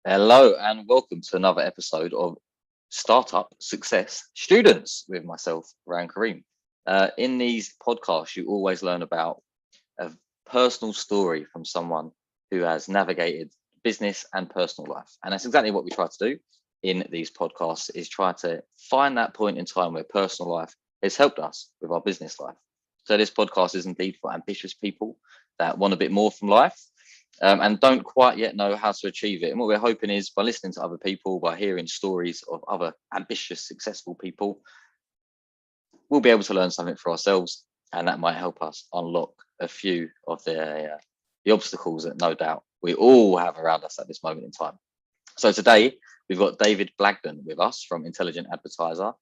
Hello and welcome to another episode of Startup Success Students with myself, Ryan Kareem. In these podcasts, you always learn about a personal story from someone who has navigated business and personal life. And that's exactly what we try to do in these podcasts, is try to find that point in time where personal life has helped us with our business life. So this podcast is indeed for ambitious people that want a bit more from life. And don't quite yet know how to achieve it. And what we're hoping is, by listening to other people, by hearing stories of other ambitious, successful people, we'll be able to learn something for ourselves, and that might help us unlock a few of the obstacles that no doubt we all have around us at this moment in time. So today we've got David Blagden with us from Intelligent Advisor.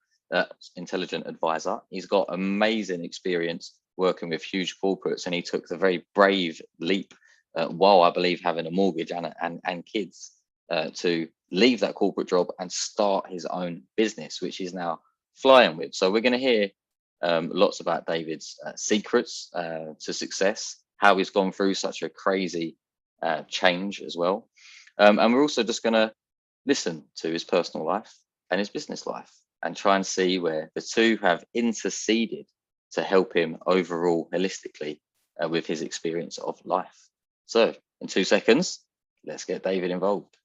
He's got amazing experience working with huge corporates, and he took the very brave leap while I believe having a mortgage and kids to leave that corporate job and start his own business, which he's now flying with. So we're going to hear lots about David's secrets to success, how he's gone through such a crazy change as well. And we're also just going to listen to his personal life and his business life and try and see where the two have interceded to help him overall holistically with his experience of life. So in 2 seconds, let's get David involved.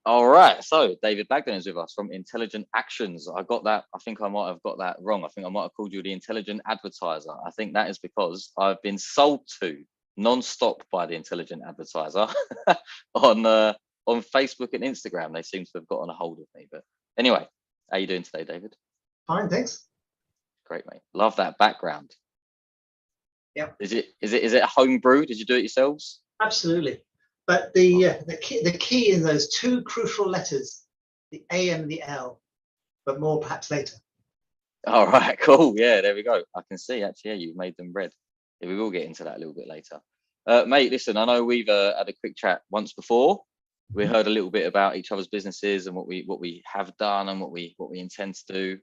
All right, so David Blagden is with us from Intelligent Actions. I got that. I think I might have got that wrong. I think I might have called you the Intelligent Advertiser. I think that is because I've been sold to non-stop by the Intelligent Advertiser on Facebook and Instagram. They seem to have gotten a hold of me. But anyway, how are you doing today, David? Fine, thanks. Great, mate. Love that background. Yeah. Is it homebrew? Did you do it yourselves? Absolutely. But the key in those two crucial letters, the A and the L, but more perhaps later. All right, cool. Yeah, there we go. I can see actually, yeah, you've made them red. Yeah, we will get into that a little bit later. Mate, listen, I know we've had a quick chat once before. We heard a little bit about each other's businesses and what we have done and what we intend to do.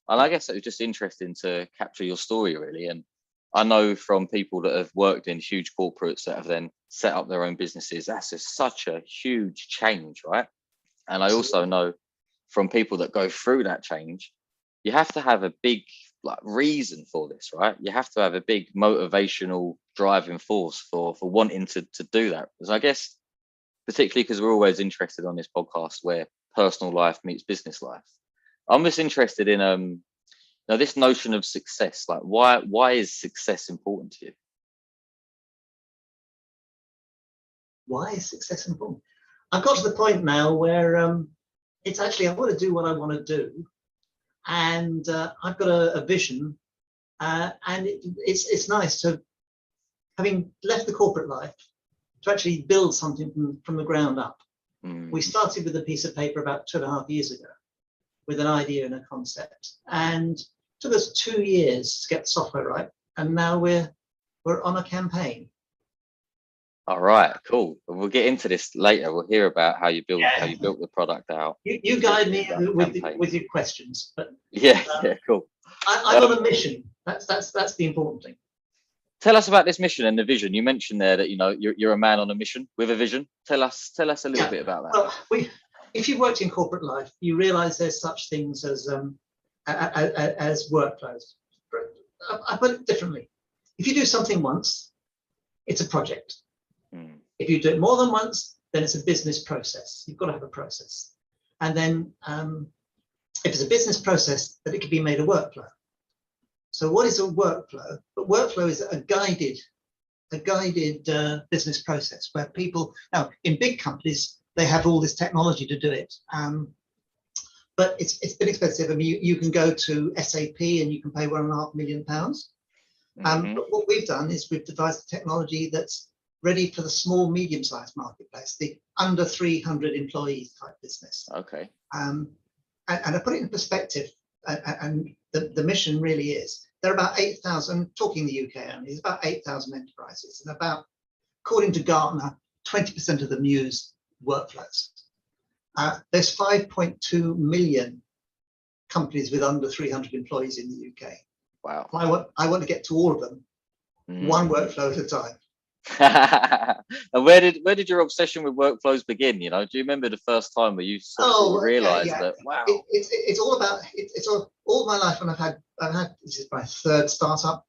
And I guess it was just interesting to capture your story, really. And I know from people that have worked in huge corporates that have then set up their own businesses, that's just such a huge change, right? And I also know from people that go through that change, you have to have a big reason for this, right? You have to have a big motivational driving force for wanting to do that. Because I guess, particularly because we're always interested on this podcast where personal life meets business life, I'm just interested in now, this notion of success, like why is success important to you? Why is success important? I've got to the point now where it's actually, I want to do what I want to do. And I've got a vision. And it's nice to, having left the corporate life, to actually build something from the ground up. We started with a piece of paper about 2.5 years ago with an idea and a concept. And took us 2 years to get the software right, and now we're on a campaign. All right, cool. We'll get into this later. We'll hear about how you built the product out. You guide me with your questions, but yeah, cool. I'm on a mission. That's the important thing. Tell us about this mission and the vision. You mentioned there that you're a man on a mission with a vision. Tell us a little bit about that. Well, if you've worked in corporate life, you realise there's such things as workflows. I put it differently. If you do something once, it's a project. If you do it more than once, then it's a business process. You've got to have a process. And then if it's a business process, then it can be made a workflow. So what is a workflow? But workflow is a guided business process where people, now in big companies, they have all this technology to do it. But it's been expensive. I mean, you can go to SAP and you can pay £1.5 million. But what we've done is we've devised a technology that's ready for the small, medium-sized marketplace, the under 300 employees type business. Okay. And I put it in perspective, and the mission really is, there are about 8,000, talking the UK only, there's about 8,000 enterprises, and about, according to Gartner, 20% of them use workflows. There's 5.2 million companies with under 300 employees in the UK. Wow. I want to get to all of them, one workflow at a time. And where did your obsession with workflows begin? You know, do you remember the first time where you sort of realized that, wow? It's all about it's all my life, and I've had this is my third startup.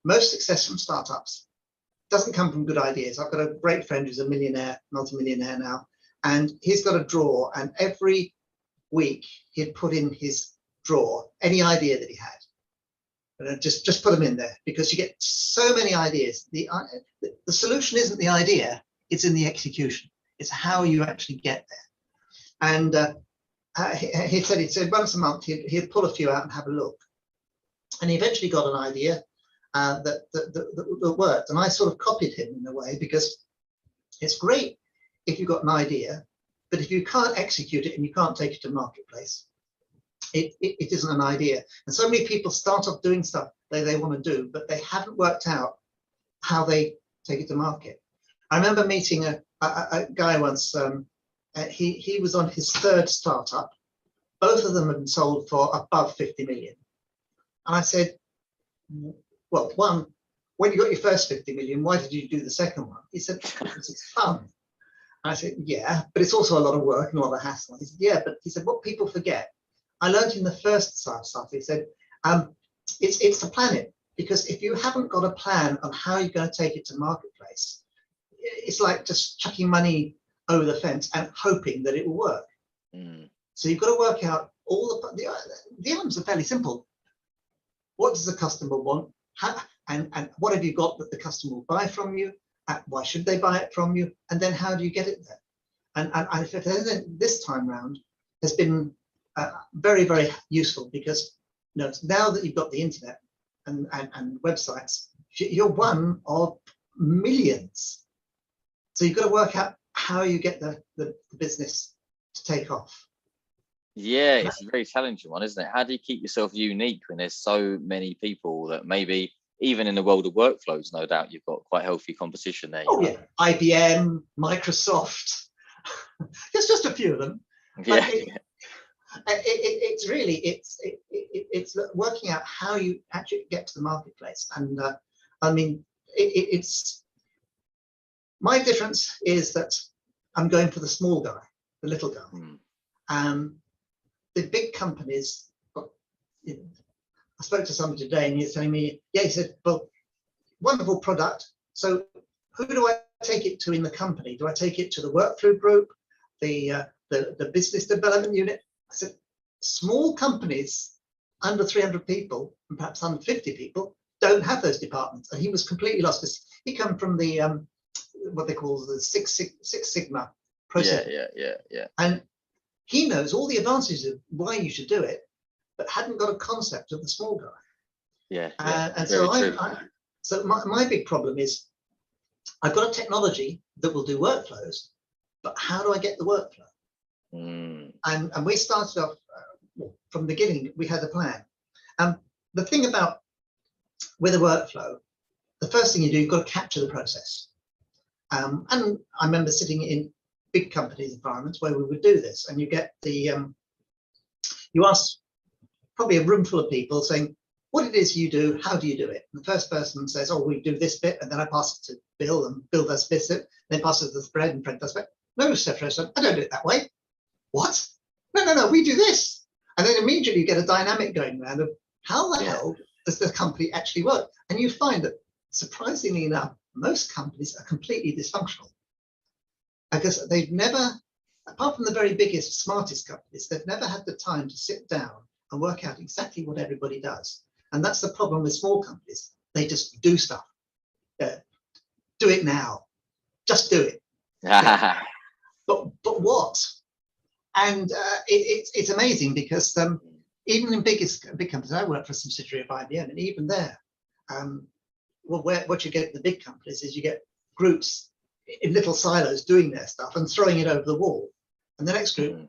Most success from startups doesn't come from good ideas. I've got a great friend who's a millionaire, multi-millionaire now, and he's got a drawer, and every week he'd put in his drawer any idea that he had. And just put them in there, because you get so many ideas. The solution isn't the idea, it's in the execution. It's how you actually get there. And he said once a month he'd pull a few out and have a look. And he eventually got an idea that worked. And I sort of copied him in a way, because it's great if you've got an idea, but if you can't execute it and you can't take it to marketplace, it isn't an idea. And so many people start off doing stuff they want to do, but they haven't worked out how they take it to market. I remember meeting a guy once. He was on his third startup. Both of them had been sold for above 50 million. And I said, well, one, when you got your first 50 million, why did you do the second one? He said, because it's fun. And I said, yeah, but it's also a lot of work and a lot of hassle. He said, yeah, but he said, what people forget, I learned in the first startup, he said, it's the planet. Because if you haven't got a plan on how you're going to take it to marketplace, it's like just chucking money over the fence and hoping that it will work. So you've got to work out all the elements are fairly simple. What does the customer want? And what have you got that the customer will buy from you? Why should they buy it from you? And then how do you get it there? And if this time round has been very, very useful, because now that you've got the internet and websites, you're one of millions. So you've got to work out how you get the business to take off. Yeah, it's a very challenging one, isn't it? How do you keep yourself unique when there's so many people that maybe, even in the world of workflows, no doubt you've got quite healthy competition there. Oh, yeah. IBM, Microsoft, there's just a few of them. Yeah. It's really, it's working out how you actually get to the marketplace. And I mean, it's my difference is that I'm going for the small guy, the little guy. The big companies, I spoke to somebody today and he was telling me, yeah, he said, well, wonderful product. So who do I take it to in the company? Do I take it to the workflow group, the business development unit? I said, small companies under 300 people and perhaps under 50 people don't have those departments. And he was completely lost, because he come from the what they call the Six Sigma process. Yeah. And he knows all the advantages of why you should do it, but hadn't got a concept of the small guy. Yeah. And so my big problem is, I've got a technology that will do workflows, but how do I get the workflow? And we started off from the beginning. We had a plan. The thing about with a workflow, the first thing you do, you've got to capture the process. And I remember sitting in big companies environments where we would do this, and you get you ask probably a room full of people saying what it is you do, how do you do it? And the first person says, oh, we do this bit, and then I pass it to Bill, and Bill does this bit, then pass it to Fred, and Fred does that. No, Fred, I don't do it that way. What? No, we do this. And then immediately you get a dynamic going around of how the hell does the company actually work? And you find that, surprisingly enough, most companies are completely dysfunctional, because they've never, apart from the very biggest, smartest companies, they've never had the time to sit down and work out exactly what everybody does. And that's the problem with small companies. They just do stuff. Do it now. Just do it. But what? And it's amazing, because even in big companies, I work for a subsidiary of IBM, and even there, what you get in the big companies is you get groups in little silos doing their stuff and throwing it over the wall, and the next group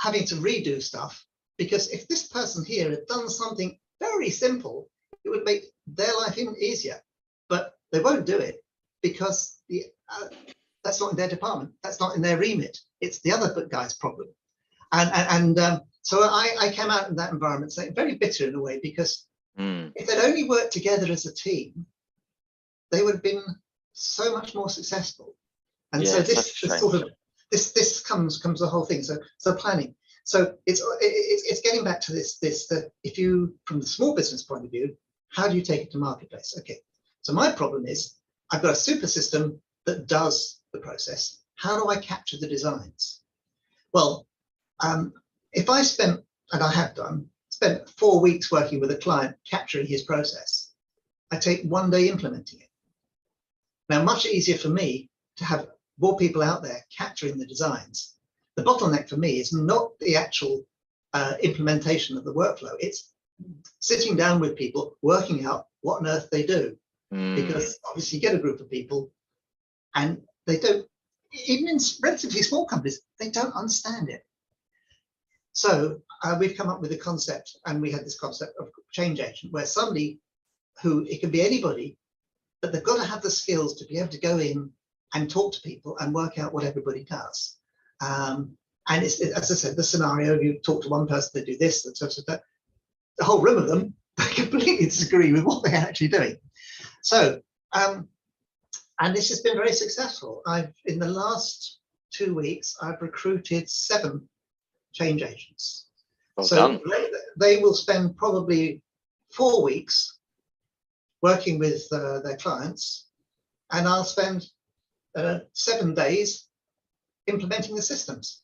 having to redo stuff, because if this person here had done something very simple, it would make their life even easier, but they won't do it because that's not in their department, that's not in their remit, it's the other guy's problem. And so I came out in that environment saying, very bitter in a way, because if they'd only worked together as a team, they would have been so much more successful. And Yeah, so it's this such a shame. sort of this comes the whole thing. So planning. So it's getting back to this that if you, from the small business point of view, how do you take it to marketplace? Okay. So my problem is I've got a super system that does the process. How do I capture the designs? Well, if I spent, and I have spent 4 weeks working with a client capturing his process, I take 1 day implementing it. Now, much easier for me to have more people out there capturing the designs. The bottleneck for me is not the actual implementation of the workflow. It's sitting down with people, working out what on earth they do. Because obviously you get a group of people and they don't, even in relatively small companies, they don't understand it. So we've come up with a concept, and we had this concept of change agent, where somebody who, it can be anybody, but they've got to have the skills to be able to go in and talk to people and work out what everybody does. And it's, as I said, the scenario, you talk to one person, they do this, the whole room of them, they completely disagree with what they're actually doing. So, and this has been very successful. In the last 2 weeks, I've recruited 7 change agents. Well so done. they will spend probably 4 weeks working with their clients, and I'll spend 7 days implementing the systems.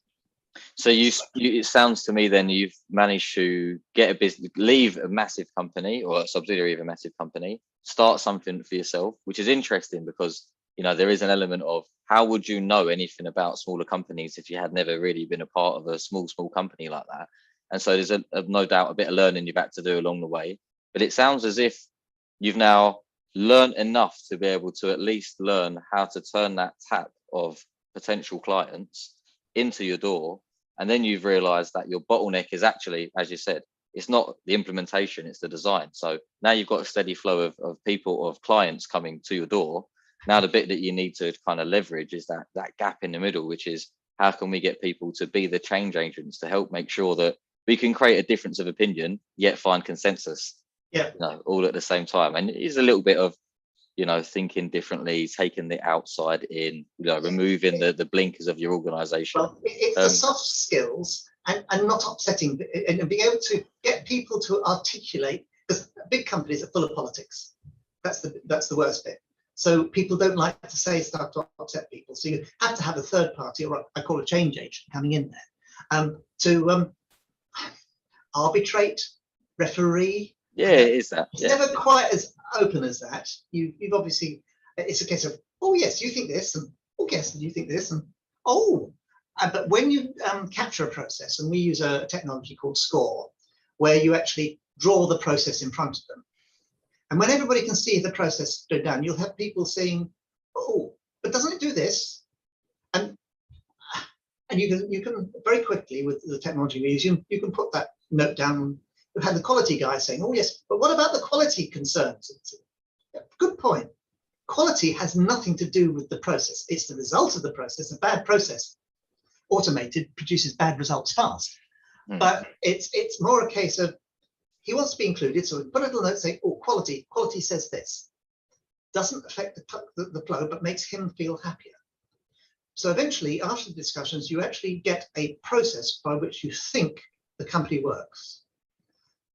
So it sounds to me then you've managed to get a business, leave a massive company or a subsidiary of a massive company, start something for yourself, which is interesting because, you know, there is an element of how would you know anything about smaller companies if you had never really been a part of a small company like that? And so there's no doubt a bit of learning you've had to do along the way. But it sounds as if you've now learned enough to be able to at least learn how to turn that tap of potential clients into your door. And then you've realized that your bottleneck is actually, as you said, it's not the implementation, it's the design. So now you've got a steady flow of people, of clients coming to your door. Now the bit that you need to kind of leverage is that gap in the middle, which is how can we get people to be the change agents to help make sure that we can create a difference of opinion yet find consensus. Yeah, you know, all at the same time. And it is a little bit of, you know, thinking differently, taking the outside in, you know, removing the blinkers of your organization. well, it's the soft skills and not upsetting, and being able to get people to articulate, because big companies are full of politics. That's the worst bit. So people don't like to say stuff to upset people. So you have to have a third party, or what I call a change agent, coming in there to arbitrate, referee. Yeah, it is that. It's Yeah. never quite as open as that. You've obviously, it's a case of, oh yes, you think this, and oh yes, you think this, and oh. But when you capture a process, and we use a technology called SCORE, where you actually draw the process in front of them. And when everybody can see the process go down, you'll have people saying, oh, but doesn't it do this? And you can very quickly, with the technology we use, you can put that note down. We've had the quality guy saying, oh yes, but what about the quality concerns? Good point. Quality has nothing to do with the process. It's the result of the process. A bad process, automated, produces bad results fast. But it's more a case of, he wants to be included, so we put a little note saying, oh, quality says this. Doesn't affect the flow, but makes him feel happier. So eventually, after the discussions, you actually get a process by which you think the company works.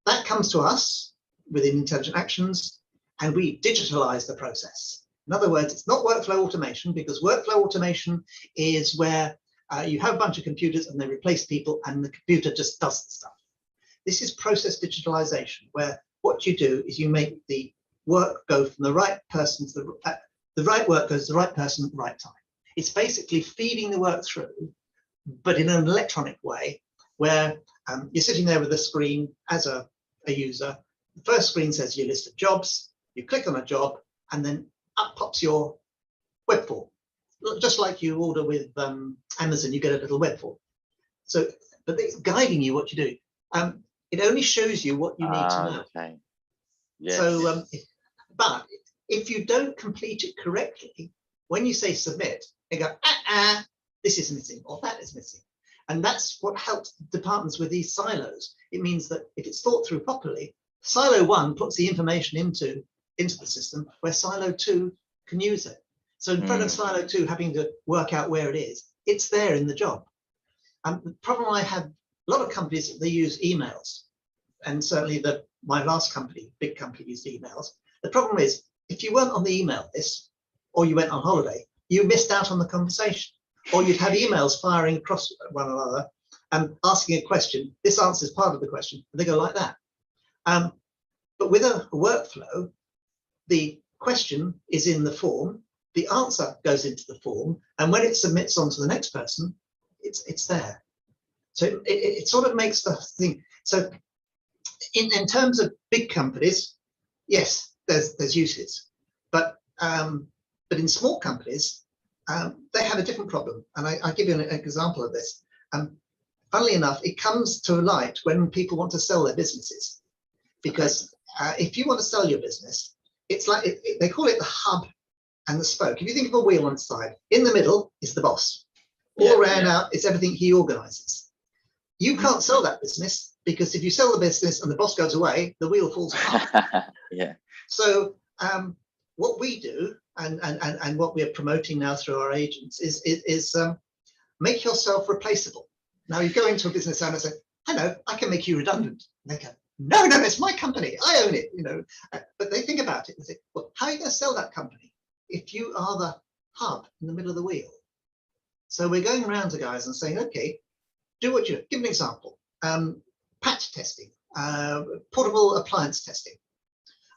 That comes to us within Intelligent Actions, and we digitalize the process. In other words, it's not workflow automation, because workflow automation is where you have a bunch of computers and they replace people and the computer just does the stuff. This is process digitalization, where what you do is you make the work go from the right person to the right work goes to the right person at the right time. It's basically feeding the work through, but in an electronic way, where you're sitting there with a screen as a user. The first screen says your list of jobs. You click on a job, and then up pops your web form. Just like you order with Amazon, you get a little web form. So, but it's guiding you what you do. It only shows you what you need to know. Okay. Yes. So, but if you don't complete it correctly, when you say submit, they go, this is missing, or that is missing. And that's what helps departments with these silos. It means that if it's thought through properly, silo 1 puts the information into the system where silo 2 can use it. So in front of silo 2, having to work out where it is, it's there in the job. The problem I have, a lot of companies, they use emails. And certainly my last company, big company, used emails. The problem is, if you weren't on the email list, or you went on holiday, you missed out on the conversation. Or you'd have emails firing across one another and asking a question. This answers part of the question, and they go like that. But with a workflow, the question is in the form, the answer goes into the form, and when it submits on to the next person, it's there. So it sort of makes the thing. So in terms of big companies, yes, there's uses, but in small companies, they have a different problem. And I'll give you an example of this. Funnily enough, it comes to light when people want to sell their businesses, because if you want to sell your business, it's like they call it the hub and the spoke. If you think of a wheel on its side, in the middle is the boss. All around out is everything he organizes. You can't sell that business, because if you sell the business and the boss goes away, the wheel falls apart. So what we do, and what we're promoting now through our agents, is make yourself replaceable. Now you go into a business owner and say, hello, I can make you redundant. And they go, no, it's my company, I own it, But they think about it and say, well, how are you going to sell that company if you are the hub in the middle of the wheel? So we're going around to guys and saying, okay, do what you give an example. Patch testing, portable appliance testing.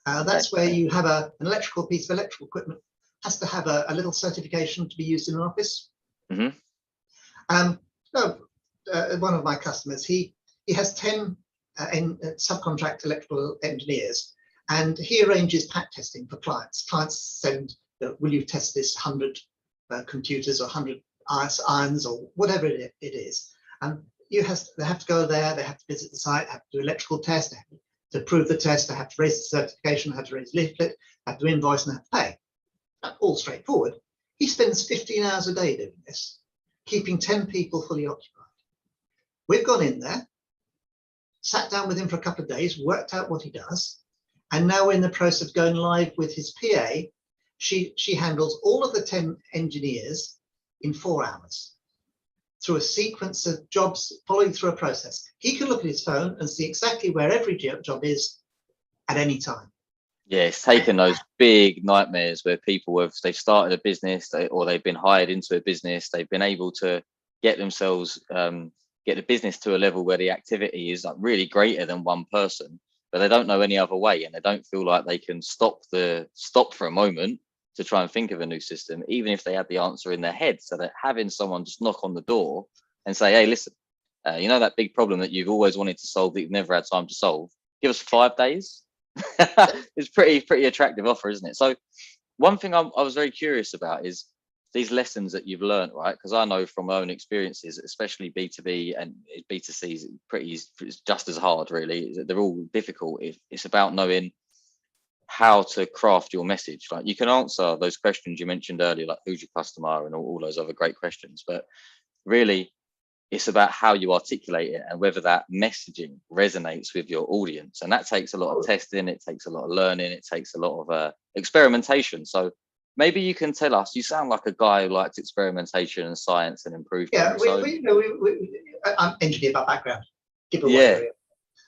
That's where you have an electrical piece of electrical equipment, has to have a little certification to be used in an office. One of my customers, he has 10 subcontract electrical engineers, and he arranges patch testing for clients. Clients send, will you test this 100 computers or 100 irons or whatever it is. And they have to go there, they have to visit the site, have to do electrical tests, they have to approve the test, they have to raise the certification, they have to raise leaflet, have to invoice, and have to pay. All straightforward. He spends 15 hours a day doing this, keeping 10 people fully occupied. We've gone in there, sat down with him for a couple of days, worked out what he does, and now we're in the process of going live with his PA. She handles all of the 10 engineers in 4 hours through a sequence of jobs, following through a process. He can look at his phone and see exactly where every job is at any time. Yeah, it's taken those big nightmares where they've started a business, or they've been hired into a business, they've been able to get themselves, get the business to a level where the activity is like really greater than one person, but they don't know any other way, and they don't feel like they can stop for a moment to try and think of a new system, even if they had the answer in their head. So that having someone just knock on the door and say, hey, listen, that big problem that you've always wanted to solve that you've never had time to solve, give us 5 days. It's pretty attractive offer, isn't it? So one thing I was very curious about is these lessons that you've learned, right? Because I know from my own experiences, especially B2B and B2C, it's just as hard, really. They're all difficult. It's about knowing how to craft your message. Like, you can answer those questions you mentioned earlier, like who's your customer and all those other great questions, but really it's about how you articulate it and whether that messaging resonates with your audience. And that takes a lot of testing, it takes a lot of learning, it takes a lot of experimentation. So maybe you can tell us, you sound like a guy who likes experimentation and science and improvement. Yeah, I'm engineer by background. Give away. Yeah.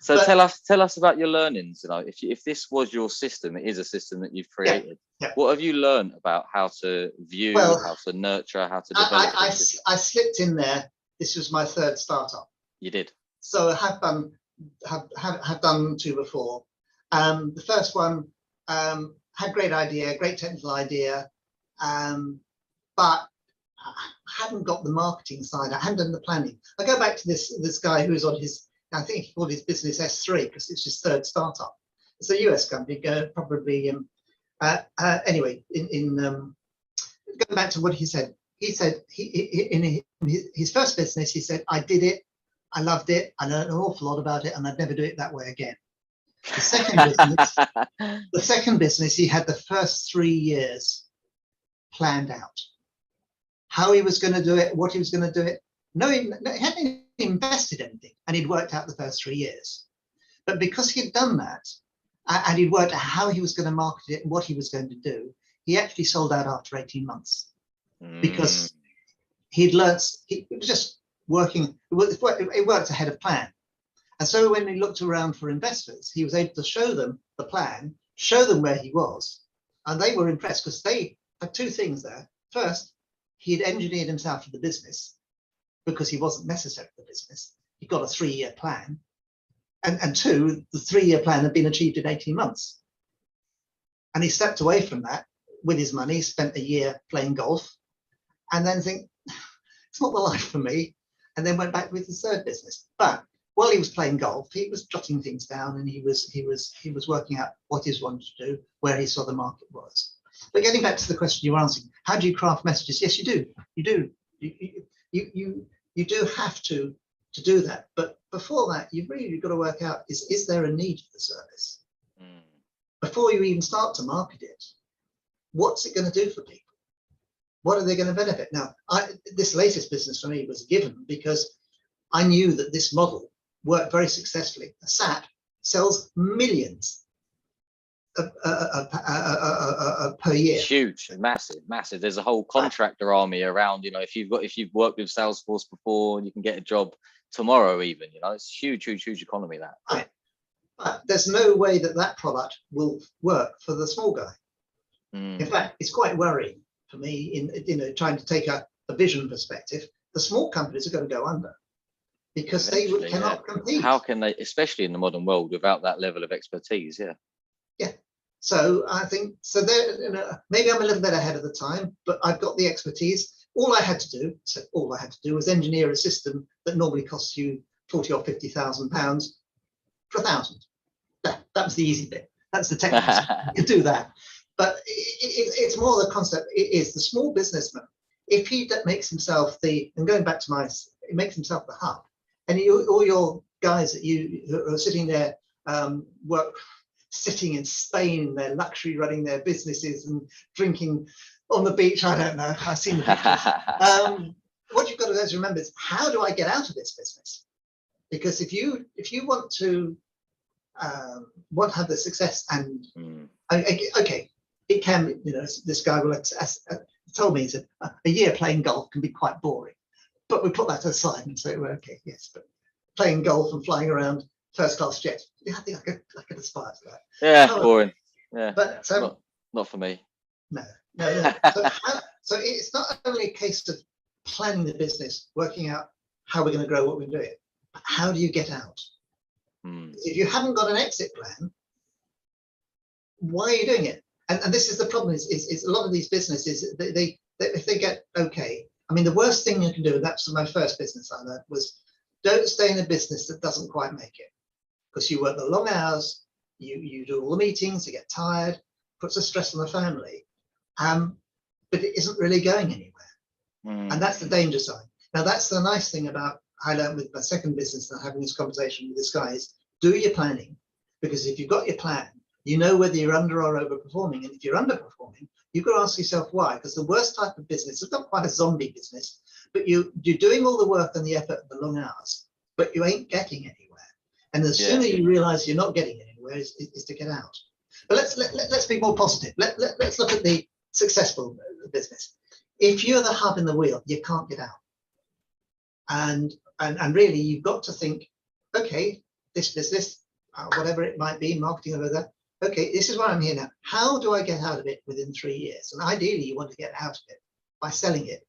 So tell us about your learnings. If this was your system, it is a system that you've created. Yeah. What have you learned about how to view, how to nurture, how to develop? I slipped in there. This was my third startup. You did. So I have done 2 before. The first one had great idea, great technical idea, but I hadn't got the marketing side. I hadn't done the planning. I go back to this guy who's on his, I think he called his business S3 because it's his third startup. It's a US company, probably. Anyway, going back to what he said. He said in his first business, he said, I did it, I loved it, I learned an awful lot about it, and I'd never do it that way again. The second business, he had the first 3 years planned out. How he was going to do it, what he was going to do it. No, he hadn't invested anything, and he'd worked out the first 3 years. But because he'd done that, and he'd worked out how he was going to market it and what he was going to do, he actually sold out after 18 months because he'd learnt, he was just working, it worked ahead of plan. And so when he looked around for investors, he was able to show them the plan, show them where he was, and they were impressed because they had two things there. First, he'd engineered himself for the business because he wasn't necessary for the business. He got a 3-year plan. And two, the 3-year plan had been achieved in 18 months. And he stepped away from that with his money, spent a year playing golf, and then think, it's not the life for me, and then went back with his third business. But while he was playing golf, he was jotting things down, and he was working out what he wanted to do, where he saw the market was. But getting back to the question you were answering, how do you craft messages? Yes, you do. You do. You do have to do that. But before that, you've really got to work out, is there a need for the service? Before you even start to market it, what's it going to do for people? What are they going to benefit? Now, this latest business for me was given because I knew that this model worked very successfully. SAP sells millions per year. Huge, massive. There's a whole contractor army around. If you've worked with Salesforce before, you can get a job tomorrow even. It's huge economy, that. Right. But there's no way that product will work for the small guy. In fact, it's quite worrying for me in trying to take a vision perspective. The small companies are going to go under because eventually, they cannot compete. How can they, especially in the modern world, without that level of expertise? Yeah. So I think maybe I'm a little bit ahead of the time, but I've got the expertise. All I had to do was engineer a system that normally costs you 40 or 50,000 pounds for 1,000. That was the easy bit. That's the technical side. You can do that. But it's more the concept. It is the small businessman. If he makes himself and going back to he makes himself the hub, and all your guys who are sitting there, sitting in Spain, their luxury, running their businesses and drinking on the beach. I don't know. I've seen the pictures. What you've got to do is remember is, how do I get out of this business? Because if you want to have the success, and okay, it can. This guy told me, he said a year playing golf can be quite boring, but we put that aside and say, well, okay, yes, but playing golf and flying around first-class jets, I think I could aspire to that. Yeah, boring. Yeah, but not for me. No. So it's not only a case of planning the business, working out how we're going to grow what we're doing, but how do you get out? If you haven't got an exit plan, why are you doing it? And this is the problem: is a lot of these businesses, they if they get okay. I mean, the worst thing you can do, and that's my first business I learned, was don't stay in a business that doesn't quite make it, because you work the long hours, you do all the meetings, you get tired, puts a stress on the family, but it isn't really going anywhere, and that's the danger side. Now, that's the nice thing about I learned with my second business and having this conversation with this guy is, do your planning, because if you've got your plan, you know whether you're under or overperforming, and if you're underperforming, you've got to ask yourself why. Because the worst type of business, it's not quite a zombie business, but you're doing all the work and the effort and the long hours, but you ain't getting anywhere. And the sooner you realize you're not getting anywhere is to get out. But let's be more positive. Let's look at the successful business. If you're the hub in the wheel, you can't get out. And really, you've got to think, okay, this whatever it might be, marketing over that. Okay, this is why I'm here now. How do I get out of it within 3 years? And ideally, you want to get out of it by selling it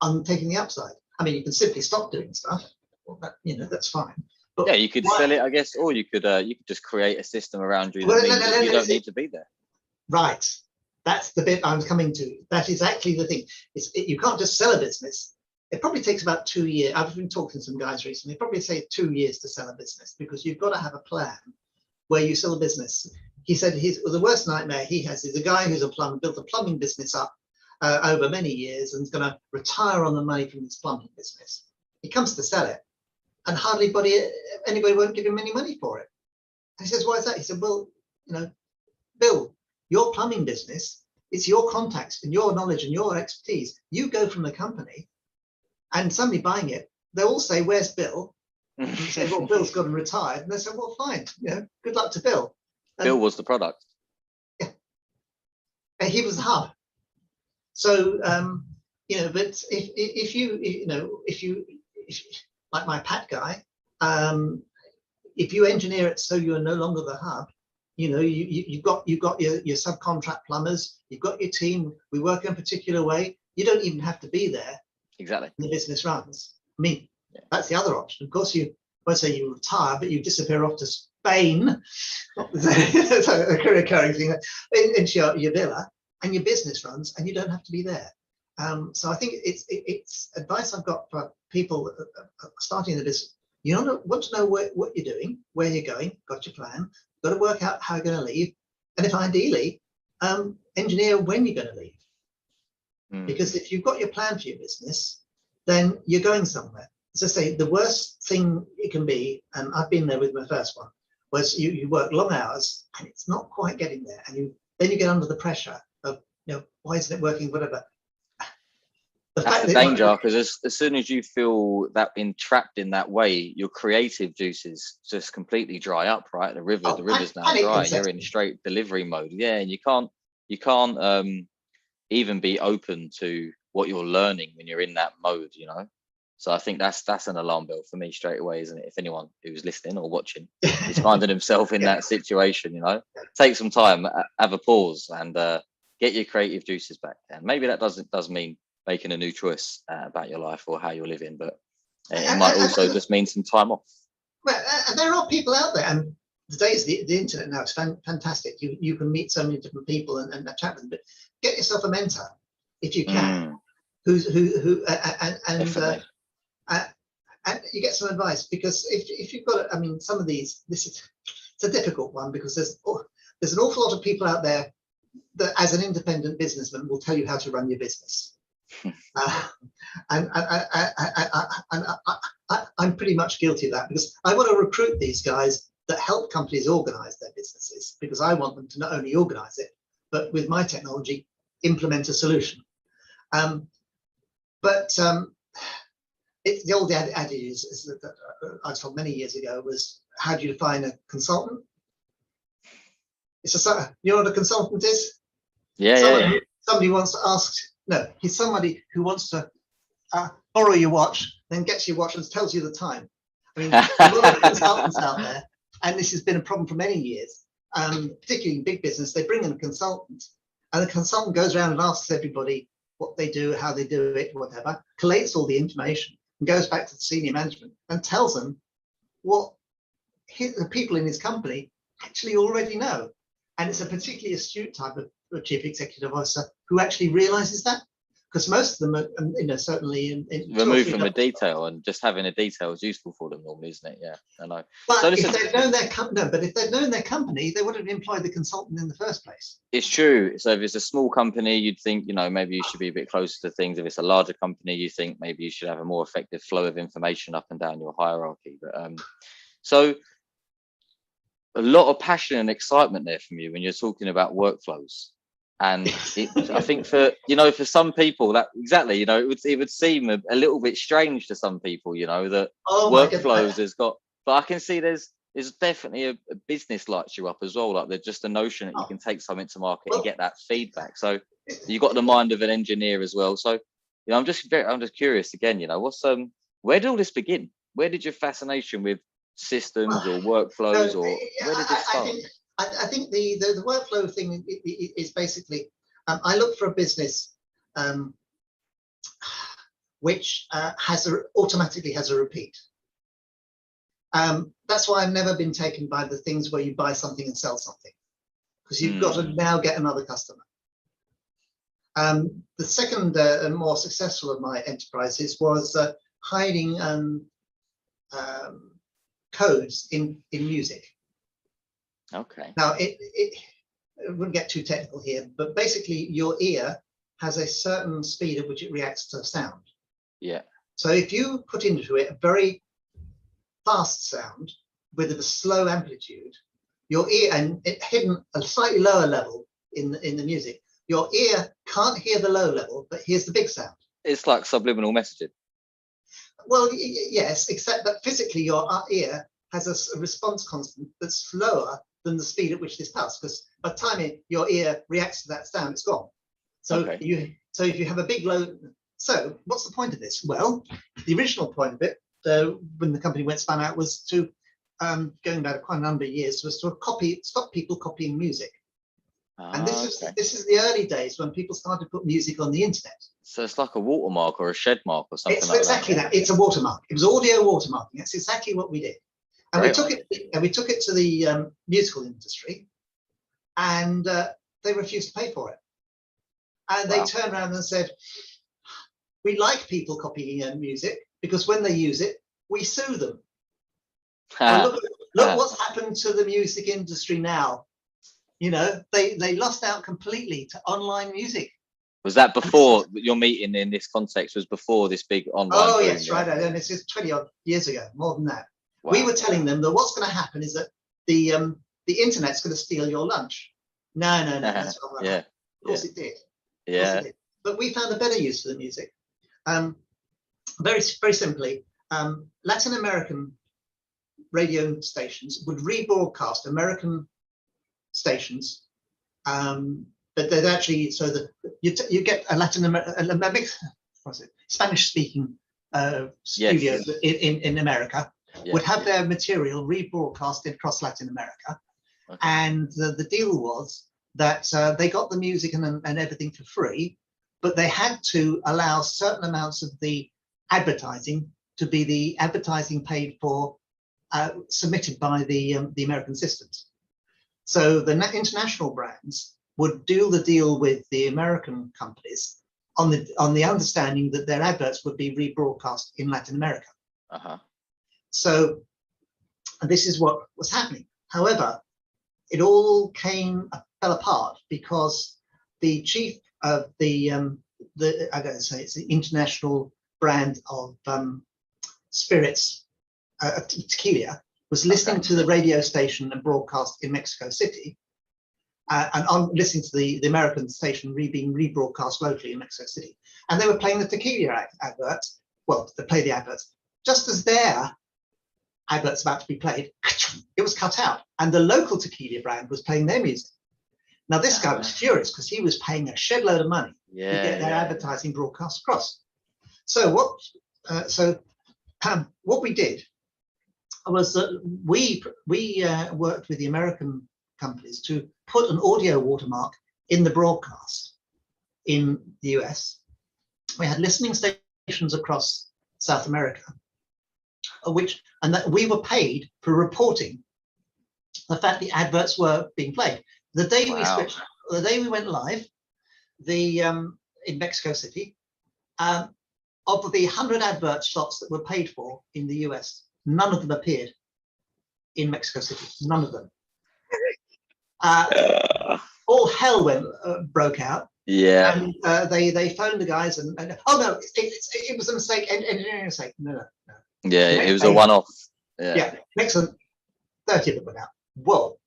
and taking the upside. I mean, you can simply stop doing stuff. Well, that's fine. But yeah, you could sell it, I guess, or you could just create a system around you that means that you don't need to be there. Right. That's the bit I was coming to. That is actually the thing. You can't just sell a business. It probably takes about 2 years. I've been talking to some guys recently. Probably say 2 years to sell a business, because you've got to have a plan where you sell a business. He said the worst nightmare he has is a guy who's built a plumbing business up over many years and is going to retire on the money from his plumbing business. He comes to sell it, and hardly anybody won't give him any money for it. And he says, why is that? He said, well, Bill, your plumbing business, it's your contacts and your knowledge and your expertise. You go from the company, and somebody buying it, they'll all say, where's Bill? And you say, well, Bill's gone and retired. And they say, well, fine, good luck to Bill. Bill was the product. Yeah. he was the hub. So but if you like my Pat guy, if you engineer it so you're no longer the hub, you've got your subcontract plumbers, you've got your team. We work in a particular way. You don't even have to be there. Exactly. The business runs. I mean, that's the other option. Of course, you won't say you retire, but you disappear off to Spain. It's a recurring thing into your villa, and your business runs, and you don't have to be there. So I think it's advice I've got for people starting the business. You want to know what you're doing, where you're going, got your plan, got to work out how you're going to leave, and if ideally, engineer when you're going to leave. Because if you've got your plan for your business, then you're going somewhere. As I say, the worst thing it can be, and I've been there with my first one, was you work long hours and it's not quite getting there, and then you get under the pressure of why isn't it working, whatever. That's the danger, because as soon as you feel that entrapped in that way, your creative juices just completely dry up, right? The river's now dry. You're in straight delivery mode. Yeah, and you can't even be open to what you're learning when you're in that mode, So I think that's an alarm bell for me straight away, isn't it? If anyone who's listening or watching is finding himself in that situation, take some time, have a pause, and get your creative juices back. And maybe that does mean making a new choice about your life or how you're living, but it might also just mean some time off. Well, and there are people out there, and today's the internet now is fantastic. You can meet so many different people and chat with them, but get yourself a mentor if you can, who and you get some advice, because if you've got, some of these, it's a difficult one, because there's an awful lot of people out there that, as an independent businessman, will tell you how to run your business. And I'm pretty much guilty of that, because I want to recruit these guys that help companies organize their businesses, because I want them to not only organize it, but with my technology, implement a solution. It's the old adage is that I was told many years ago was, how do you define a consultant? You know what a consultant is? Yeah. Somebody wants to ask. No, he's somebody who wants to borrow your watch, then gets your watch and tells you the time. There's a lot of consultants out there, and this has been a problem for many years, particularly in big business. They bring in a consultant, and the consultant goes around and asks everybody what they do, how they do it, whatever, collates all the information, and goes back to the senior management and tells them what the people in his company actually already know. And it's a particularly astute type of chief executive officer who actually realizes that, because most of them are, certainly in removed from the detail, and just having a detail is useful for them normally, isn't it? Yeah, I know. But so if they've known their company, they would have employed the consultant in the first place. It's true. So if it's a small company, you'd think, maybe you should be a bit closer to things. If it's a larger company, you think maybe you should have a more effective flow of information up and down your hierarchy. But so a lot of passion and excitement there from you when you're talking about workflows. And I think for some people that exactly, it would seem a little bit strange to some people, that workflows has got, but I can see there's definitely a business lights you up as well. Like, there's just a notion that you can take something to market and get that feedback. So you've got the mind of an engineer as well. So, I'm just curious again, what's where did all this begin? Where did your fascination with systems or workflows, or where did this start? I think the workflow thing is basically, I look for a business which automatically has a repeat. That's why I've never been taken by the things where you buy something and sell something, because you've got to now get another customer. The second and more successful of my enterprises was hiding codes in music. Okay. Now, it wouldn't get too technical here, but basically your ear has a certain speed at which it reacts to sound. Yeah. So if you put into it a very fast sound with a slow amplitude, your ear, and it hidden a slightly lower level in the music, your ear can't hear the low level, but hears the big sound. It's like subliminal messaging. Well, yes, except that physically your ear has a response constant that's slower than the speed at which this passes, because by the time your ear reacts to that sound, it's gone. So so if you have a big low, so what's the point of this? Well, the original point of it, when the company went spun out, was to going back quite a number of years, was to stop people copying music. And this is the early days when people started to put music on the internet. So it's like a watermark or a shed mark or something. It's like exactly that. It's a watermark. It was audio watermarking. That's exactly what we did. And we took it to the musical industry, and they refused to pay for it. And they turned around and said, "We like people copying music because when they use it, we sue them." Well, look what's happened to the music industry now. You know, they lost out completely to online music. Was that before your meeting in this context? Was before this big online? Oh yes, right. And this is 20 odd years ago, more than that. Wow. We were telling them that what's going to happen is that the internet's going to steal your lunch. No, that's not right. Of course it did. Yeah. It did. But we found a better use for the music. Very simply, Latin American radio stations would rebroadcast American stations, but they'd actually, so that you get a Spanish-speaking studio in America would have their material rebroadcasted across Latin America, and the deal was that they got the music and everything for free, but they had to allow certain amounts of the advertising to be the advertising paid for, submitted by the American systems. So the international brands would do the deal with the American companies on the understanding that their adverts would be rebroadcast in Latin America. So this is what was happening. However, it all fell apart because the chief of the I don't say it's the international brand of spirits, tequila, was listening to the radio station and broadcast in Mexico City, and on listening to the American station being rebroadcast locally in Mexico City, and they were playing the tequila adverts. Well, they play the adverts just as their adverts about to be played. It was cut out, and the local tequila brand was playing their music. Now this guy was furious because he was paying a shed load of money to get their advertising broadcast across. So what we did was that we worked with the American companies to put an audio watermark in the broadcast in the US. We had listening stations across South America, that we were paid for reporting the fact the adverts were being played. The day we went live, in Mexico City, of the 100 advert slots that were paid for in the US, none of them appeared in Mexico City. None of them. All hell broke out. Yeah. And they phoned the guys and oh no, it was a mistake, engineering mistake. No. Yeah, it was a one-off. Yeah. Next one, 30 of them went out. Whoa.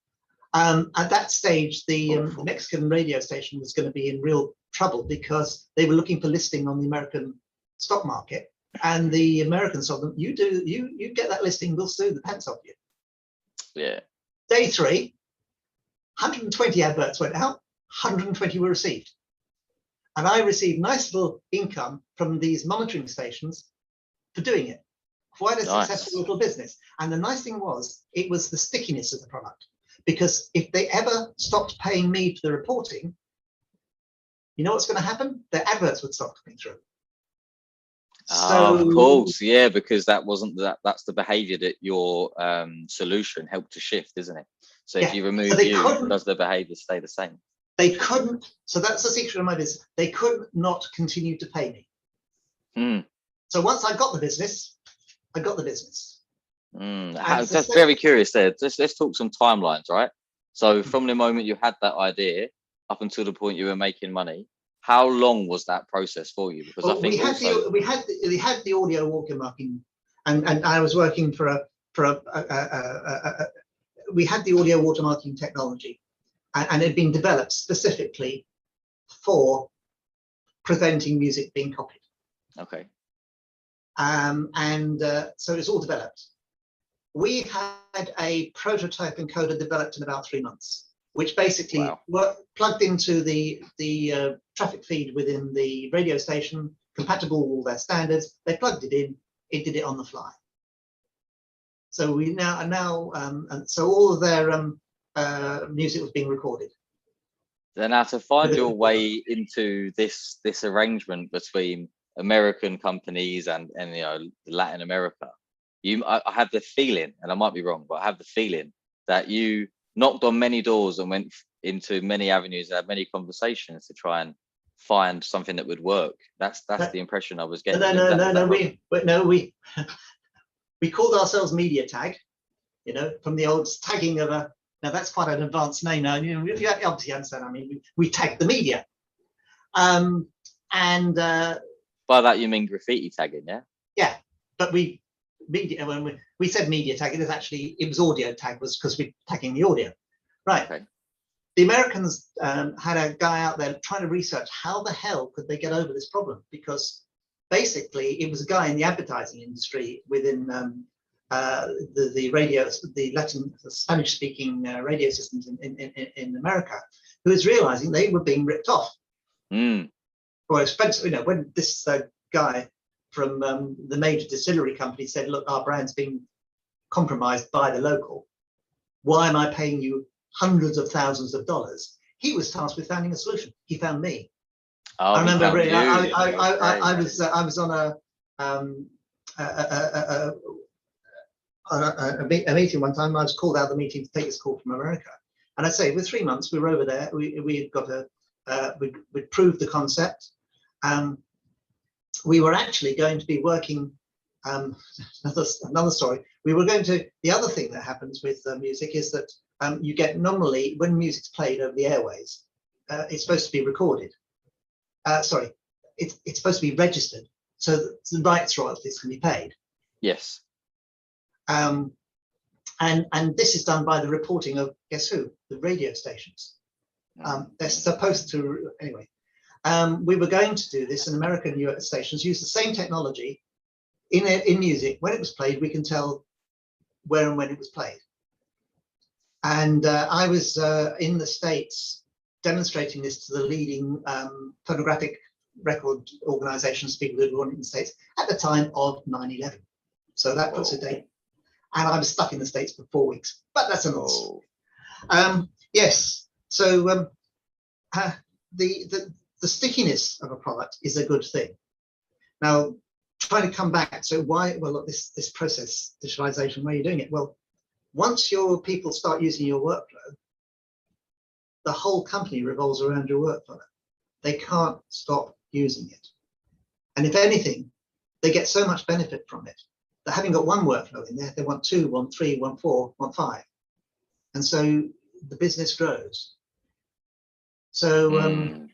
At that stage, the Mexican radio station was going to be in real trouble because they were looking for listing on the American stock market, and the Americans told them, you get that listing, we'll sue the pants off you. Yeah. Day 3, 120 adverts went out, 120 were received. And I received nice little income from these monitoring stations for doing it. Quite a successful little business. And the nice thing was, it was the stickiness of the product. Because if they ever stopped paying me for the reporting, you know what's going to happen? Their adverts would stop coming through. So, of course, yeah, because that's the behavior that your solution helped to shift, isn't it? So if you remove does the behavior stay the same? They couldn't. So that's the secret of my business. They could not continue to pay me. So once I got the business, I got the business. That's very curious there. Let's talk some timelines, right? So from the moment you had that idea up until the point you were making money, how long was that process for you? Because I think we had the audio watermarking, and I was working we had the audio watermarking technology, and it had been developed specifically for preventing music being copied. Okay. So it's all developed. We had a prototype encoder developed in about 3 months. which basically Wow. plugged into the traffic feed within the radio station, compatible with all their standards. They plugged it in, it did it on the fly. So we now and so all of their music was being recorded. Then now to find your way into this arrangement between American companies and you know, Latin America, I have the feeling, and I might be wrong, but I have the feeling that you knocked on many doors and went into many avenues, had many conversations to try and find something that would work. That's the impression I was getting. No, we called ourselves Media Tag, you know, from the old tagging of a. Now that's quite an advanced name now. You know, if you obviously understand, I mean, we tag the media, and by that you mean graffiti tagging, yeah? Yeah, but when we said media tag, it was audio tag, was because we're tagging the audio, right? Okay. The Americans had a guy out there trying to research how the hell could they get over this problem, because basically it was a guy in the advertising industry within the radio, the Spanish-speaking radio systems in America, who was realizing they were being ripped off. Or expensive, you know, when this guy from the major distillery company said, "Look, our brand's been compromised by the local. Why am I paying you hundreds of thousands of dollars?" He was tasked with finding a solution. He found me. I remember I was on a meeting one time. I was called out of the meeting to take this call from America, and I say, with 3 months we were over there. We had got we'd proved the concept. We were actually going to be working. Another story. We were going to. The other thing that happens with music is that you get, normally when music's played over the airways, it's supposed to be recorded. Sorry, it's supposed to be registered so that the rights royalties can be paid. Yes. And this is done by the reporting of, guess who? The radio stations. They're supposed to, anyway. We were going to do this, and American US stations use the same technology in music. When it was played, we can tell where and when it was played. And I was in the States demonstrating this to the leading phonographic record organizations, people who were in the States at the time of 9/11. So that puts a date. And I was stuck in the States for 4 weeks, but that's another story. Yes. So the stickiness of a product is a good thing. Now, trying to come back. So why? Well, look, this process, digitalization, why are you doing it? Well, once your people start using your workflow, the whole company revolves around your workflow. They can't stop using it. And if anything, they get so much benefit from it that having got one workflow in there, they want 2, want 3, want 4, want 5. And so the business grows. So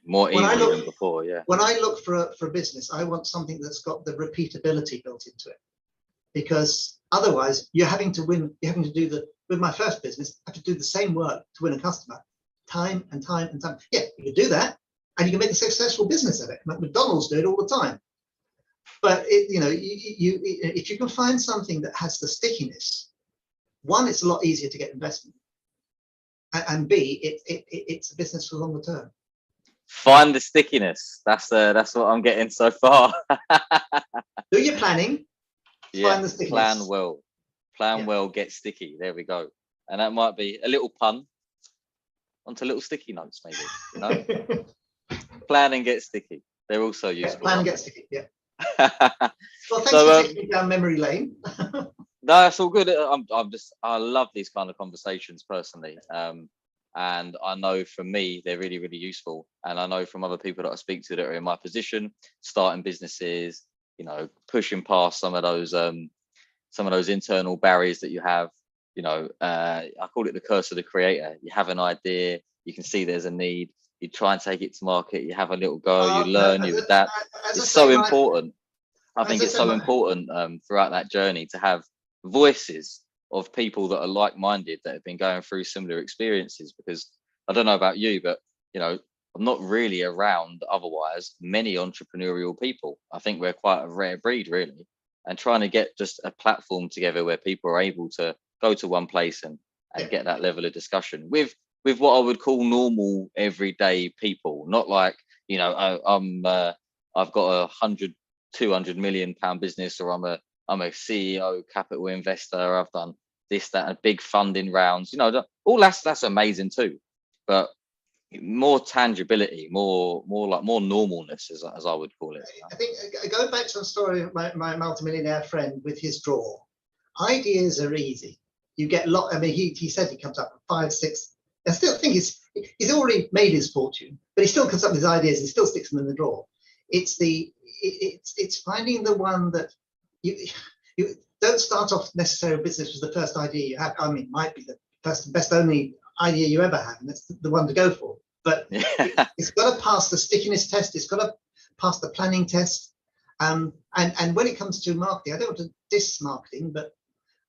more easy than before, yeah. When I look for a business, I want something that's got the repeatability built into it, because otherwise you're having to do with my first business, I have to do the same work to win a customer time and time and time. Yeah, you can do that, and you can make a successful business of it. McDonald's do it all the time. But if you can find something that has the stickiness, one, it's a lot easier to get investment. And B, it's a business for longer term. Find the stickiness. That's what I'm getting so far. Do your planning. Yeah, find the stickiness. Plan well, get sticky. There we go. And that might be a little pun onto little sticky notes, maybe. You know, plan and get sticky. They're also useful. Yeah, plan and get sticky. Yeah. Well, thanks for taking me down memory lane. No, that's all good. I love these kind of conversations personally. And I know from me, they're really, really useful. And I know from other people that I speak to that are in my position, starting businesses, you know, pushing past some of those internal barriers that you have. You know, I call it the curse of the creator. You have an idea, you can see there's a need, you try and take it to market, you have a little go, you learn, you adapt. It's so important. I think it's so important throughout that journey to have voices of people that are like-minded, that have been going through similar experiences, because I don't know about you, but you know, I'm not really around otherwise many entrepreneurial people. I think we're quite a rare breed, really, and trying to get just a platform together where people are able to go to one place and get that level of discussion with with what I would call normal everyday people, not like, you know, I've got a 100, 200 million pound business, or I'm a CEO, capital investor. I've done this, that, and big funding rounds. You know, all that's amazing too, but more tangibility, more normalness, as I would call it. You know? I think going back to the story of my multimillionaire friend with his drawer, ideas are easy. You get a lot. I mean, he said he comes up with 5, 6. I still think he's already made his fortune, but he still comes up with his ideas and still sticks them in the drawer. It's finding the one that you don't start off necessarily business with the first idea you have. I mean, it might be the first, best, only idea you ever have, and that's the one to go for. But it's got to pass the stickiness test. It's got to pass the planning test. And when it comes to marketing, I don't want to diss marketing, but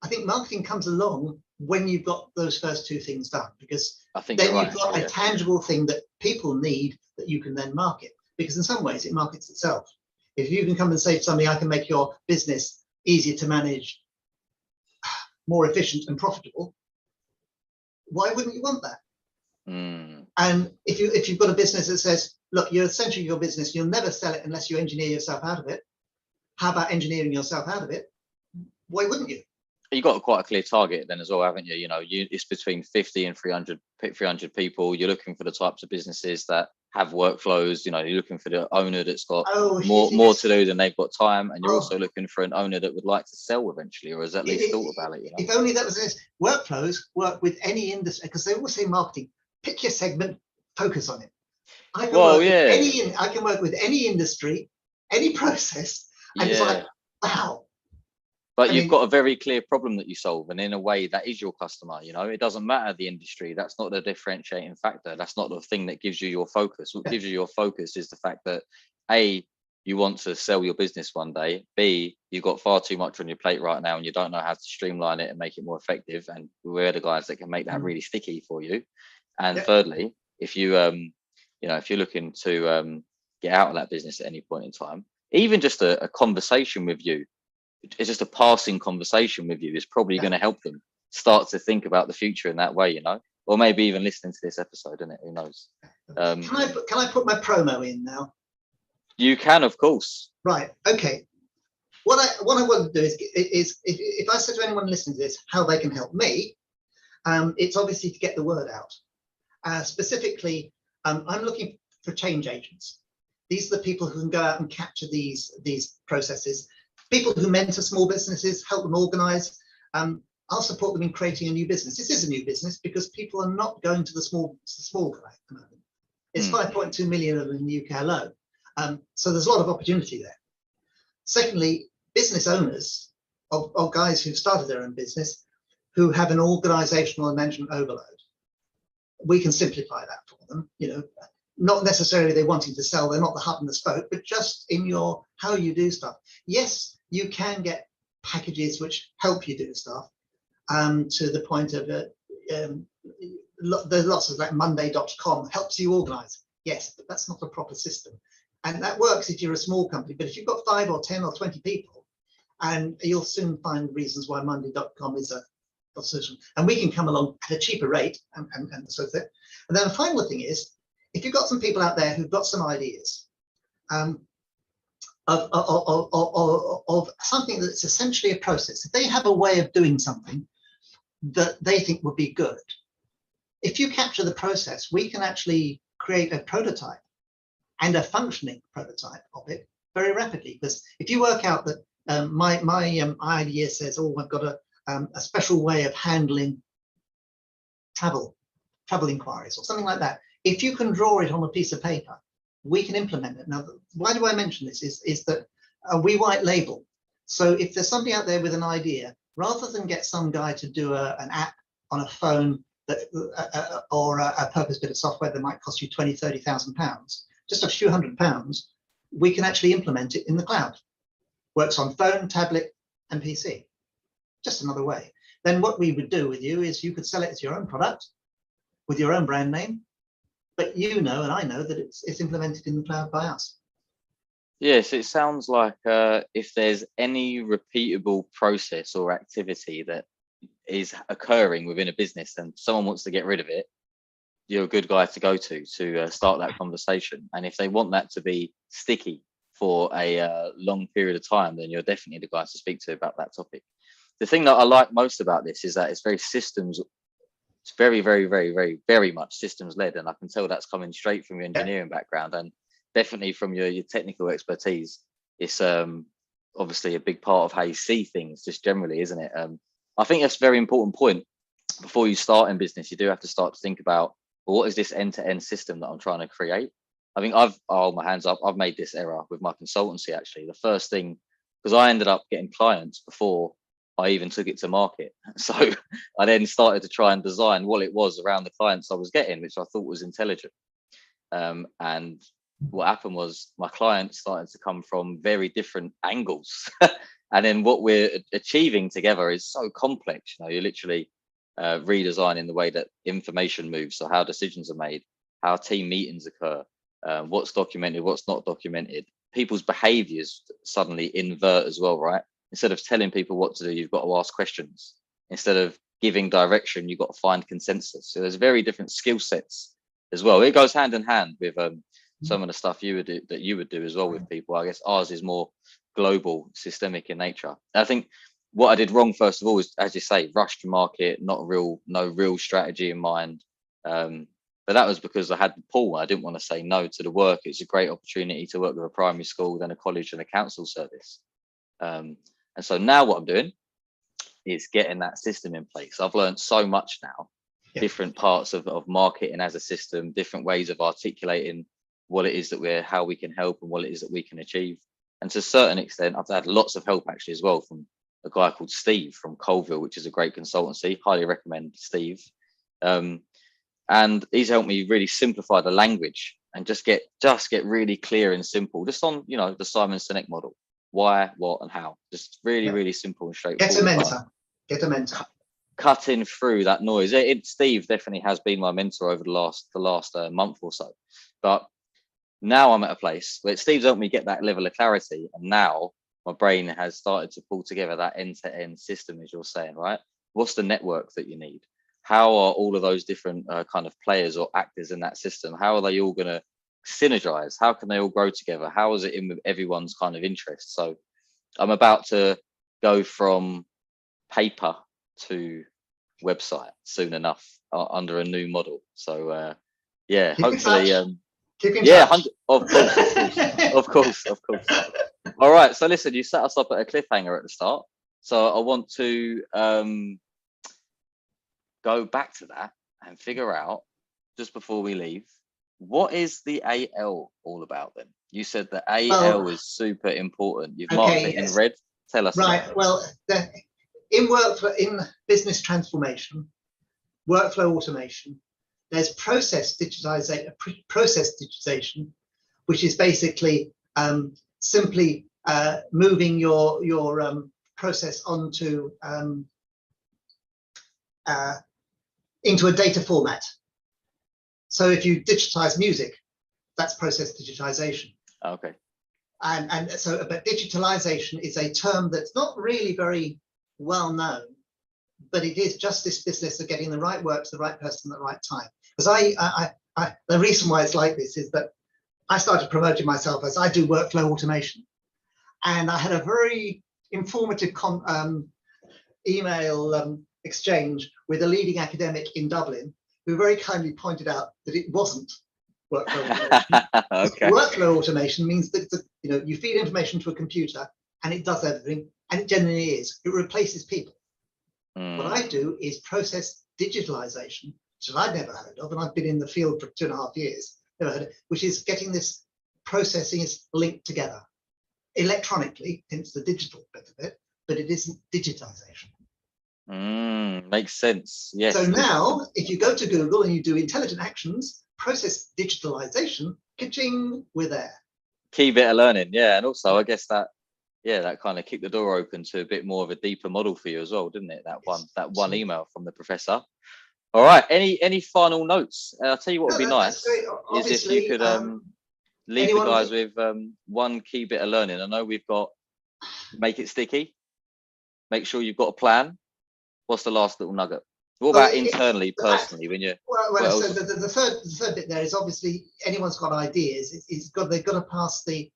I think marketing comes along when you've got those first 2 things done, because then you've got a tangible thing that people need that you can then market. Because in some ways it markets itself. If you can come and say to somebody, I can make your business easier to manage, more efficient and profitable, why wouldn't you want that? And if you've got a business that says, look, you're essentially your business, you'll never sell it unless you engineer yourself out of it. How about engineering yourself out of it? Why wouldn't you? You've got quite a clear target then as well, haven't you? You know, it's between 50 and 300 people. You're looking for the types of businesses that have workflows. You know, you're looking for the owner that's got more to do than they've got time, and you're also looking for an owner that would like to sell eventually, or has at least thought about it. You know? If only that was this. Workflows work with any industry, because they always say marketing, pick your segment, focus on it. I can work with any industry, any process, and it's like, wow. But you've got a very clear problem that you solve, and in a way that is your customer. You know, it doesn't matter the industry. That's not the differentiating factor. That's not the thing that gives you your focus. What gives you your focus is the fact that A, you want to sell your business one day. B, you've got far too much on your plate right now and you don't know how to streamline it and make it more effective. And we're the guys that can make that really sticky for you. And thirdly, if you if you're looking to get out of that business at any point in time, even just a conversation with you, it's just a passing conversation with you is probably going to help them start to think about the future in that way, you know, or maybe even listening to this episode, isn't it? Who knows? Can I put my promo in now? You can, of course. Right. Okay. What I want to do is if I said to anyone listening to this how they can help me, it's obviously to get the word out. Specifically, I'm looking for change agents. These are the people who can go out and capture these processes. People who mentor small businesses, help them organize. I'll support them in creating a new business. This is a new business because people are not going to the small guy at the moment. It's 5.2 million of them in the UK alone. So there's a lot of opportunity there. Secondly, business owners of guys who've started their own business who have an organizational and management overload. We can simplify that for them, you know, not necessarily they wanting to sell, they're not the hub and the spoke, but just in your how you do stuff. Yes, you can get packages which help you do stuff to the point of there's lots of like monday.com helps you organize. Yes, but that's not a proper system. And that works if you're a small company, but if you've got 5 or 10 or 20 people, and you'll soon find reasons why monday.com is a solution. And we can come along at a cheaper rate and so forth. And then the final thing is, if you've got some people out there who've got some ideas of something that's essentially a process, if they have a way of doing something that they think would be good, if you capture the process, we can actually create a prototype and a functioning prototype of it very rapidly. Because if you work out that my idea says, oh, I've got a special way of handling travel inquiries or something like that. If you can draw it on a piece of paper, we can implement it. Now, why do I mention this? Is that we white label. So if there's somebody out there with an idea, rather than get some guy to do an app on a phone that, or a purpose bit of software that might cost you 20, 30,000 pounds, just a few £100, we can actually implement it in the cloud. Works on phone, tablet, and PC. Just another way. Then what we would do with you is you could sell it as your own product with your own brand name, but you know, and I know that it's implemented in the cloud by us. Yes, it sounds like if there's any repeatable process or activity that is occurring within a business and someone wants to get rid of it, you're a good guy to go to start that conversation. And if they want that to be sticky for a long period of time, then you're definitely the guy to speak to about that topic. The thing that I like most about this is that it's very systems. It's very, very, very, very, very much systems led, and I can tell that's coming straight from your engineering background and definitely from your technical expertise. It's obviously a big part of how you see things, just generally, isn't it? I think that's a very important point. Before you start in business, you do have to start to think about, well, what is this end-to-end system that I'm trying to create? I think I'll hold my hands up. I've made this error with my consultancy. Actually, the first thing, because I ended up getting clients before I even took it to market. So I then started to try and design what it was around the clients I was getting, which I thought was intelligent. And what happened was my clients started to come from very different angles. And then what we're achieving together is so complex. You know, you're literally redesigning the way that information moves. So how decisions are made, how team meetings occur, what's documented, what's not documented. People's behaviors suddenly invert as well, right? Instead of telling people what to do, you've got to ask questions. Instead of giving direction, you've got to find consensus. So there's very different skill sets as well. It goes hand in hand with some of the stuff you would do as well with people. I guess ours is more global, systemic in nature. I think what I did wrong, first of all, is, as you say, rush to market, no real strategy in mind. But that was because I had the pull. I didn't want to say no to the work. It's a great opportunity to work with a primary school, then a college and a council service. And so now what I'm doing is getting that system in place. I've learned so much now, different parts of marketing as a system, different ways of articulating what it is that how we can help and what it is that we can achieve. And to a certain extent, I've had lots of help actually as well from a guy called Steve from Colville, which is a great consultancy. Highly recommend Steve. And he's helped me really simplify the language and just get really clear and simple, just on, you know, the Simon Sinek model. Why, what, and how. Just really, really simple and straightforward. Get a mentor. Cutting through that noise. Steve definitely has been my mentor over the last month or so. But now I'm at a place where Steve's helped me get that level of clarity, and now my brain has started to pull together that end-to-end system, as you're saying, right? What's the network that you need? How are all of those different kind of players or actors in that system? How are they all going to synergize? How can they all grow together? How is it in with everyone's kind of interest? So I'm about to go from paper to website soon enough under a new model. So yeah, Keep hopefully Keep in touch. of course. All right, so listen, you set us up at a cliffhanger at the start, so I want to go back to that and figure out, just before we leave, what is the AL all about then? You said the AL is super important. You've marked it in red. Tell us. Right. Well, in business transformation, workflow automation, there's process digitization, which is basically simply moving your process onto into a data format. So if you digitize music, that's process digitization. Okay. And so, but digitalization is a term that's not really very well known, but it is just this business of getting the right work to the right person at the right time. Because the reason why it's like this is that I started promoting myself as I do workflow automation, and I had a very informative email exchange with a leading academic in Dublin, who very kindly pointed out that it wasn't workflow automation. Okay. Workflow automation means that you feed information to a computer and it does everything, and it generally is. It replaces people. What I do is process digitalization, which I'd never heard of, and I've been in the field for 2.5 years, never heard of, which is getting this processing is linked together electronically, hence the digital bit of it, but it isn't digitization. Makes sense. Yes. So now, if you go to Google and you do intelligent actions, process digitalization, ka-ching, we're there. Key bit of learning, yeah. And also, I guess that kind of kicked the door open to a bit more of a deeper model for you as well, didn't it? That one email from the professor. All right. Any final notes? I'll tell you what would be nice is if you could leave the guys with one key bit of learning. I know we've got make it sticky. Make sure you've got a plan. What's the last little nugget? What Well, about internally, the fact, personally, when you're, well, what so else? the third bit there is obviously anyone's got ideas. They've got to pass the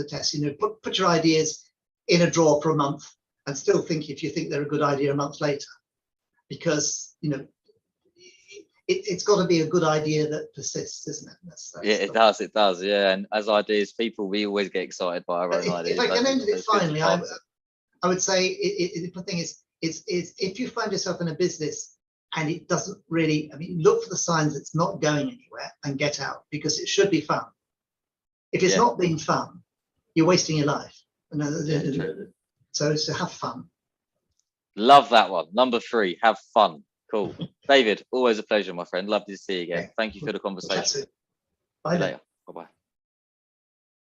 test. You know, put your ideas in a drawer for a month and still think if you think they're a good idea a month later, because you know it's got to be a good idea that persists, isn't it? Yeah, it does. Yeah, and as ideas people, we always get excited by our own ideas. If I can end it So it's good to finally, pass it. I would say the thing is if you find yourself in a business and it doesn't really, I mean, look for the signs it's not going anywhere and get out, because it should be fun. If it's Yeah. not being fun, you're wasting your life. Yeah, true. So have fun. Love that one. Number 3, have fun. Cool. David, always a pleasure, my friend. Lovely to see you again. Okay. Thank you for the We'll chat conversation. soon. See Bye you then. later. Bye-bye.